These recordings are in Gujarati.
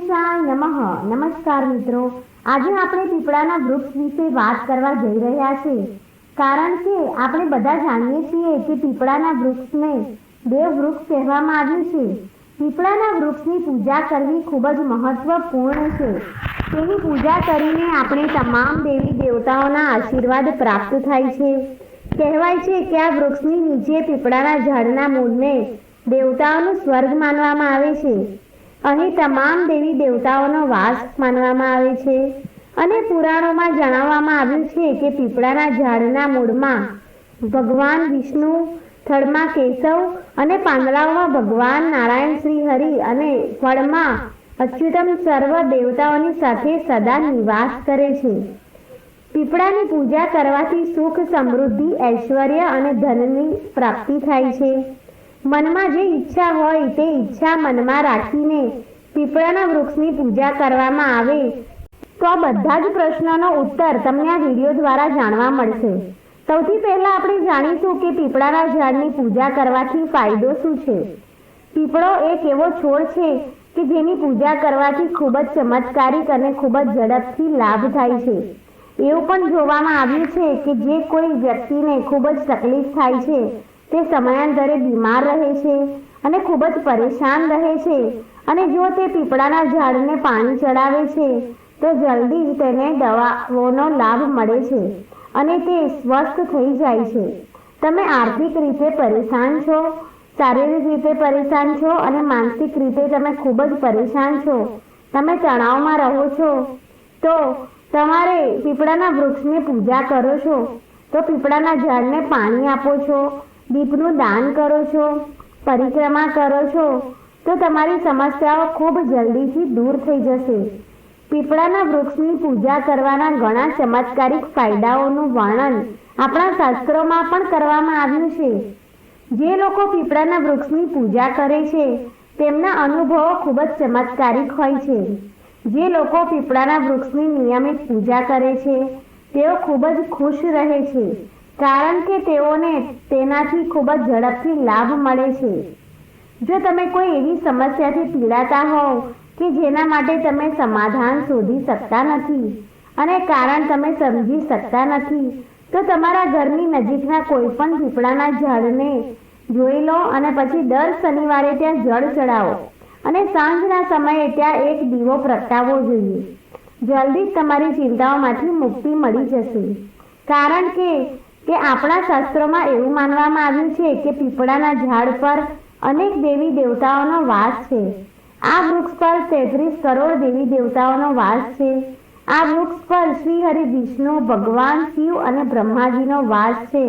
ગણેશાય નમઃ. નમસ્કાર મિત્રો, આજે આપણે પીપળાના વૃક્ષ વિશે વાત કરવા જઈ રહ્યા છીએ. કારણ કે આપણે બધા જાણીએ છીએ કે પીપળાના વૃક્ષને દેવ વૃક્ષ કહેવામાં આવ્યું છે. પીપળાના વૃક્ષની પૂજા કરવી ખૂબ જ મહત્વપૂર્ણ છે. તેની પૂજા કરીને આપણે તમામ દેવી દેવતાઓના આશીર્વાદ પ્રાપ્ત થાય છે. કહેવાય છે કે આ વૃક્ષની નીચે પીપળાના ઝાડના મૂળને દેવતાઓનું સ્વર્ગ માનવામાં આવે છે. અહીં તમામ દેવી દેવતાઓનો વાસ માનવામાં આવે છે અને પુરાણોમાં જણાવવામાં આવ્યું છે કે પીપળાના ઝાડના મૂળમાં ભગવાન વિષ્ણુ, થડમાં કેશવ અને પાંદડાઓમાં ભગવાન નારાયણ શ્રી હરિ અને ફળમાં અચ્યુતમ સર્વ દેવતાઓની સાથે સદા નિવાસ કરે છે. પીપળાની પૂજા કરવાથી સુખ, સમૃદ્ધિ, ઐશ્વર્ય અને ધનની પ્રાપ્તિ થાય છે. મનમાં જે ઈચ્છા હોય તે ઈચ્છા મનમાં રાખીને પીપળાના વૃક્ષની પૂજા કરવામાં આવે તો બધા જ પ્રશ્નોનો ઉત્તર તમને આ વિડીયો દ્વારા જાણવા મળશે. સૌથી પહેલા આપણે જાણીશું કે પીપળાના ઝાડની પૂજા કરવાથી ફાયદો શું છે. પીપળો એક એવો છોડ છે કે જેની પૂજા કરવાથી ખૂબ જ ચમત્કારિક અને ખૂબ જ ઝડપથી લાભ થાય છે. એવું પણ જોવામાં આવ્યું છે કે જે કોઈ વ્યક્તિને ખૂબ જ તકલીફ થાય છે તે સમયાંતરે બીમાર રહે છે અને ખૂબ જ પરેશાન રહે છે, અને જો તે પીપળાના ઝાડને પાણી ચડાવે છે તો જલ્દી જ તેને દવાઓનો લાભ મળે છે અને તે સ્વસ્થ થઈ જાય છે. તમે આર્થિક રીતે પરેશાન છો, શારીરિક રીતે પરેશાન છો અને માનસિક રીતે તમે ખૂબ જ પરેશાન છો, તમે તણાવમાં રહો છો, તો તમારે પીપળાના વૃક્ષની પૂજા કરો છો, તો પીપળાના ઝાડને પાણી આપો છો, દીપનું દાન કરો છો, પરિક્રમા કરો છો, તો તમારી સમસ્યાઓ ખૂબ જલ્દીથી દૂર થઈ જશે. પીપળાના વૃક્ષની પૂજા કરવાના ઘણા ચમત્કારિક ફાયદાઓનું વર્ણન આપણા શાસ્ત્રોમાં પણ કરવામાં આવ્યું છે. જે લોકો પીપળાના વૃક્ષની પૂજા કરે છે તેમના અનુભવો ખૂબ જ ચમત્કારિક હોય છે. જે લોકો પીપળાના વૃક્ષની નિયમિત પૂજા કરે છે તેઓ ખૂબ જ ખુશ રહે છે, કારણ કે તેઓને તેનાથી ખૂબ જ ઝડપથી લાભ મળે છે. જો તમે કોઈ એવી સમસ્યાથી પીડાતા હોવ કે જેના માટે તમે સમાધાન શોધી શકતા નથી અને કારણ તમે સમજી શકતા નથી, તો તમારા ઘરની નજીકના કોઈ પણ પીપળાના ઝાડને જોઈ લો અને પછી દર શનિવારે ત્યાં જળ ચડાવો અને સાંજના સમયે ત્યાં એક દીવો પ્રગટાવવો જોઈએ. જલ્દી જ તમારી ચિંતાઓમાંથી મુક્તિ મળી જશે. કારણ કે આપણા શાસ્ત્રોમાં એવું માનવામાં આવ્યું છે કે પીપળાના ઝાડ પર અનેક દેવી દેવતાઓનો વાસ છે. આ વૃક્ષ પર 33 કરોડ દેવી દેવતાઓનો વાસ છે. આ વૃક્ષ પર શ્રી હરિ, વિષ્ણુ, ભગવાન શિવ અને બ્રહ્માજીનો વાસ છે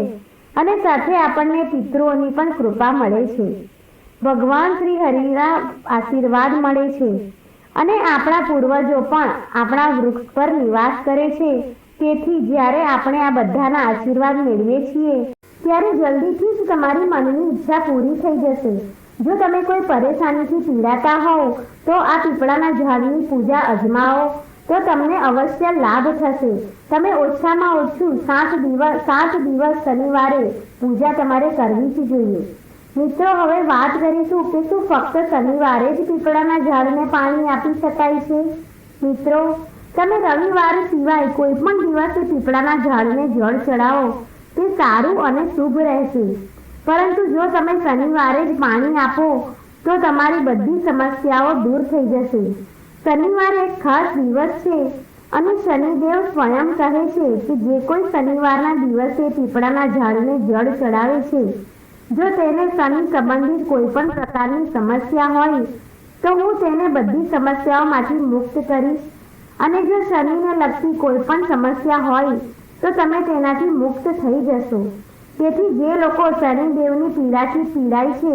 અને સાથે આપણને પિતૃઓની પણ કૃપા મળે છે. ભગવાન શ્રી હરિના આશીર્વાદ મળે છે અને આપણા પૂર્વજો પણ આપણા વૃક્ષ પર નિવાસ કરે છે. તેથી જ્યારે આપણે આ બધાના આશીર્વાદ મેળવીએ છીએ ત્યારે જલ્દીથી જ તમારી મનની ઈચ્છા પૂરી થઈ જશે. જો તમે કોઈ પરેશાનીથી પીડાતા હોવ તો આ પીપળાના ઝાડની પૂજા અજમાવો તો તમને અવશ્ય લાભ થશે. તમે ઓછામાં ઓછું 7 દિવસ શનિવારે પૂજા તમારે કરવી જ જોઈએ. મિત્રો, હવે વાત કરીશું કે શું ફક્ત શનિવારે જ પીપળાના ઝાડને પાણી આપી શકાય છે. મિત્રો, તમે રવિવાર સિવાય કોઈ પણ દિવસે પીપળાના ઝાડને જળ ચડાવો તે સારું અને શુભ રહેશે. પરંતુ જો તમે શનિવારે જ પાણી આપો તો તમારી બધી સમસ્યાઓ દૂર થઈ જશે. શનિવાર એક ખાસ દિવસ છે અને શનિદેવ સ્વયં કહે છે કે જે કોઈ શનિવારના દિવસે પીપળાના ઝાડને જળ ચડાવે છે, જો તેને શનિ સંબંધિત કોઈ પણ પ્રકારની સમસ્યા હોય તો હું તેને બધી સમસ્યાઓમાંથી મુક્ત કરીશ, અને જો શનિને લગતી કોઈ પણ સમસ્યા હોય તો તમે તેનાથી મુક્ત થઈ જશો. તેથી જે લોકો શનિદેવની પીડાથી પીડાય છે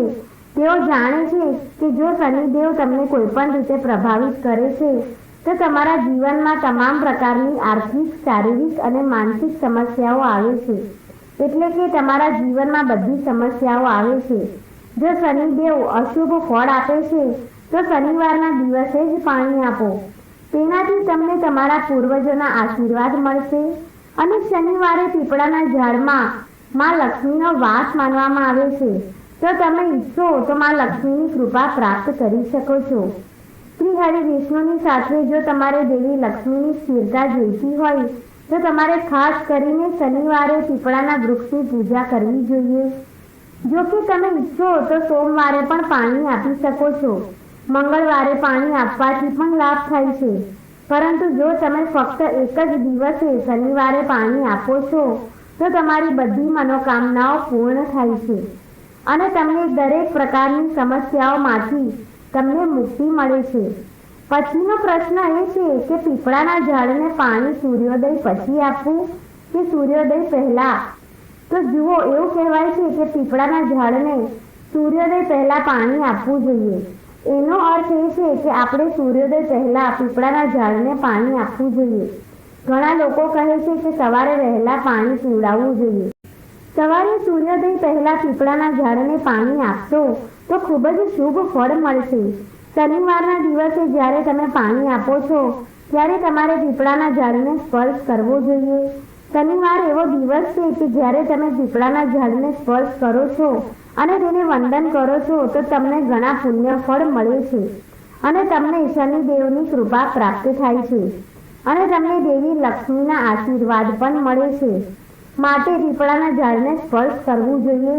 તેઓ જાણે છે કે જો શનિદેવ તમને કોઈ પણ રીતે પ્રભાવિત કરે છે તો તમારા જીવનમાં તમામ પ્રકારની આર્થિક, શારીરિક અને માનસિક સમસ્યાઓ આવે છે. એટલે કે તમારા જીવનમાં બધી સમસ્યાઓ આવે છે. જો શનિદેવ અશુભ ફળ આપે છે તો શનિવારના દિવસે જ પાણી આપો. તેનાથી તમને તમારા પૂર્વજોના આશીર્વાદ મળશે. અને શનિવારે પીપળાના ઝાડમાં માં લક્ષ્મીનો વાસ માનવામાં આવે છે, તો તમે ઈચ્છો તો માં લક્ષ્મીની કૃપા પ્રાપ્ત કરી શકો છો. શ્રી હરિ વિષ્ણુની સાથે જો તમારે દેવી લક્ષ્મીની સ્થિરતા જોઈતી હોય તો તમારે ખાસ કરીને શનિવારે પીપળાના વૃક્ષની પૂજા કરવી જોઈએ. જો કે તમે ઈચ્છો તો સોમવારે પણ પાણી આપી શકો છો. મંગળવારે પાણી આપવાથી પણ લાભ થાય છે. પરંતુ જો તમે ફક્ત એક જ દિવસે શનિવારે પાણી આપો છો તો તમારી બધી મનોકામનાઓ પૂર્ણ થાય છે અને તમને દરેક પ્રકારની સમસ્યાઓમાંથી તમને મુક્તિ મળે છે. પછીનો પ્રશ્ન એ છે કે પીપળાના ઝાડને પાણી સૂર્યોદય પછી આપવું કે સૂર્યોદય પહેલા? તો જુઓ, એવું કહેવાય છે કે પીપળાના ઝાડને સૂર્યોદય પહેલા પાણી આપવું જોઈએ. એનો અર્થ એ છે કે આપણે સૂર્યોદય પહેલા પીપળાના ઝાડને પાણી આપવું જોઈએ. ઘણા લોકો કહે છે કે સવારે વહેલા પાણી પીવડાવવું જોઈએ. સવારે સૂર્યોદય પહેલા પીપળાના ઝાડને પાણી આપશો તો ખૂબ જ શુભ ફળ મળશે. શનિવારના દિવસે જ્યારે તમે પાણી આપો છો ત્યારે તમારે પીપળાના ઝાડને સ્પર્શ કરવો જોઈએ. શનિવાર એવો દિવસ છે કે જ્યારે તમે પીપળાના ઝાડને સ્પર્શ કરો છો અને તેને વંદન કરો છો તો તમને ઘણા પુણ્ય ફળ મળે છે અને તમને શનિદેવની કૃપા પ્રાપ્ત થાય છે અને તમને દેવી લક્ષ્મીના આશીર્વાદ પણ મળે છે. માટે પીપળાના ઝાડને સ્પર્શ કરવું જોઈએ.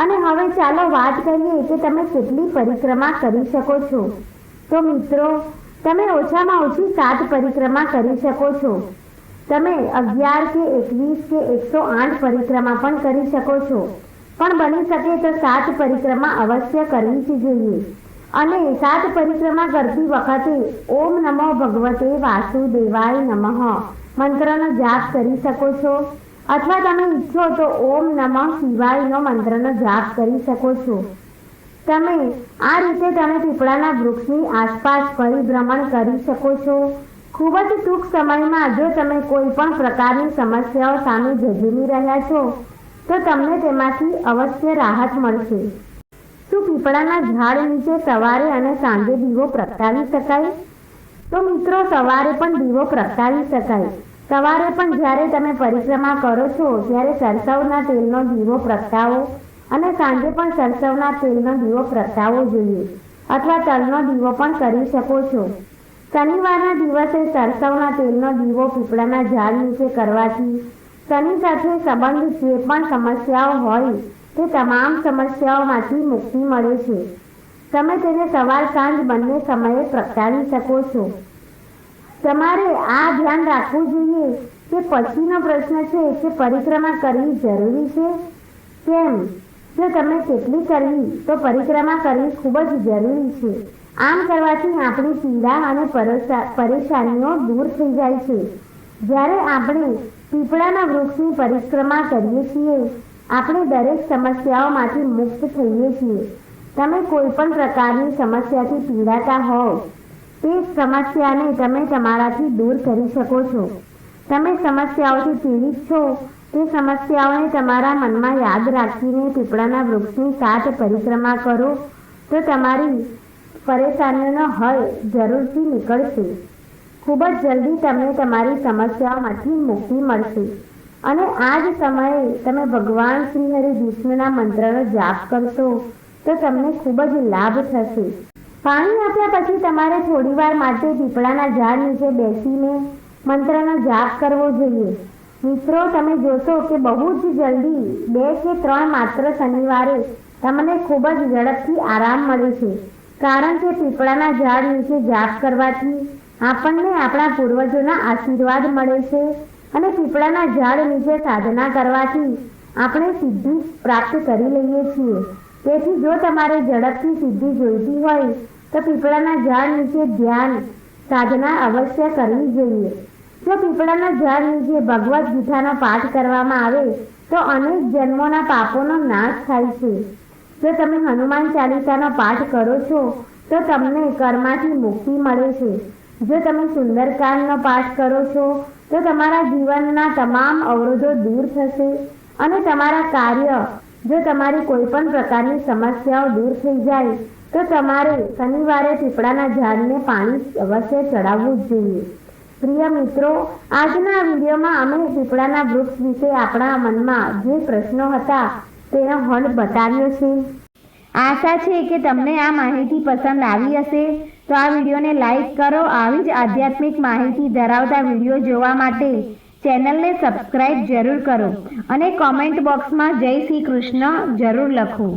અને હવે ચાલો વાત કરીએ કે તમે કેટલી પરિક્રમા કરી શકો છો. તો મિત્રો, તમે ઓછામાં ઓછી 7 પરિક્રમા કરી શકો છો. તમે 11 કે 21 કે 108 પરિક્રમા પણ કરી શકો છો. પણ બની શકે તો 7 પરિક્રમા અવશ્ય કરવી જ જોઈએ. અને 7 પરિક્રમા કરતી વખતે ઓમ નમો ભગવતે વાસુદેવાય નમઃ મંત્રનો જાપ કરી શકો છો. અથવા તમે ઈચ્છો તો ઓમ નમઃ શિવાયનો મંત્રનો જાપ કરી શકો છો. તમે આ રીતે તમે પીપળાના વૃક્ષની આસપાસ પરિભ્રમણ કરી શકો છો. ખૂબ જ ટૂંક સમયમાં જો તમે કોઈ પણ પ્રકારની સમસ્યાઓ સામે ઝઝૂમી રહ્યા છો તો તમને તેમાંથી અવશ્ય રાહત મળશે. શું પીપળાના ઝાડ નીચે સવારે અને સાંજે દીવો પ્રગટાવી શકાય? તો મિત્રો, સવારે પણ દીવો પ્રગટાવી શકાય. સવારે પણ જ્યારે તમે પરિક્રમા કરો છો ત્યારે સરસવના તેલનો દીવો પ્રગટાવો અને સાંજે પણ સરસવના તેલનો દીવો પ્રગટાવવો જોઈએ. અથવા તલનો દીવો પણ કરી શકો છો. શનિવારના દિવસે સરસવના તેલનો દીવો પીપળાના ઝાડ નીચે કરવાથી શનિ સાથે સંબંધિત જે પણ સમસ્યાઓ હોય તે તમામ સમસ્યાઓમાંથી મુક્તિ મળે છે. તમે તેને સવાર સાંજ બંને સમયે પ્રગટાવી શકો છો. તમારે આ ધ્યાન રાખવું જોઈએ કે પછીનો પ્રશ્ન છે કે પરિક્રમા કરવી જરૂરી છે? કેમ? જો તમે કેટલી કરવી તો પરિક્રમા કરવી ખૂબ જ જરૂરી છે. આમ કરવાથી આપણી પીડા અને પરેશાનીઓ દૂર થઈ જાય છે. જ્યારે આપણે પીપળાના વૃક્ષની પરિક્રમા કરીએ છીએ આપણે દરેક સમસ્યાઓમાંથી મુક્ત થઈએ છીએ. તમે કોઈ પણ પ્રકારની સમસ્યાથી પીડાતા હોવ તે સમસ્યાને તમે તમારાથી દૂર કરી શકો છો. તમે સમસ્યાઓથી પીડિત છો તે સમસ્યાઓને તમારા મનમાં યાદ રાખીને પીપળાના વૃક્ષની 7 પરિક્રમા કરો તો તમારી પરેશાનીઓનો હલ જરૂરથી નીકળશે. ખૂબ જ જલ્દી તમને તમારી સમસ્યાઓમાંથી મુક્તિ મળશે. અને આ જ સમયે તમે ભગવાન શ્રી હરિ વિષ્ણુના મંત્રનો જાપ કરશો તો તમને ખૂબ જ લાભ થશે. પાણી આપ્યા પછી તમારે થોડીવાર માટે પીપળાના ઝાડ નીચે બેસીને મંત્રનો જાપ કરવો જોઈએ. મિત્રો, તમે જોશો કે બહુ જ જલ્દી 2 કે 3 માત્ર શનિવારે તમને ખૂબ જ ઝડપથી આરામ મળે છે. કારણ કે પીપળાના ઝાડ નીચે જાપ કરવાથી આપણને આપણા પૂર્વજોના આશીર્વાદ મળે છે અને પીપળાના ઝાડ નીચે સાધના કરવાથી આપણે સિદ્ધિ પ્રાપ્ત કરી લઈએ છીએ. તેથી જો તમારે ઝડપથી સિદ્ધિ જોઈતી હોય તો પીપળાના ઝાડ નીચે ધ્યાન સાધના અવશ્ય કરવી જોઈએ. જો પીપળાના ઝાડ નીચે ભગવદ્ ગીતાનો પાઠ કરવામાં આવે તો અનેક જન્મોના પાપોનો નાશ થાય છે. જો તમે હનુમાન ચાલીસાનો પાઠ કરો છો તો તમને કર્મમાંથી મુક્તિ મળે છે. જો તમે સુંદરકાંડનો પાઠ કરો છો તો તમારા જીવનના તમામ અવરોધો દૂર થશે અને તમારા કાર્ય, જો તમારી કોઈ પણ પ્રકારની સમસ્યાઓ દૂર થઈ જાય તો તમારે શનિવારે પીપળાના ઝાડને પાણી અવશ્ય ચડાવવું જ જોઈએ. પ્રિય મિત્રો, આજના વિડીયોમાં અમે પીપળાના વૃક્ષ વિશે આપણા મનમાં જે પ્રશ્નો હતા તેનો હલ બતાવ્યો છે. આશા છે કે તમને આ માહિતી પસંદ આવી હશે. તો આ વિડીયોને લાઈક કરો. આવી જ આધ્યાત્મિક માહિતી ધરાવતા વિડીયો જોવા માટે ચેનલને સબસ્ક્રાઇબ જરૂર કરો અને કોમેન્ટ બોક્સમાં જય શ્રી કૃષ્ણ જરૂર લખો.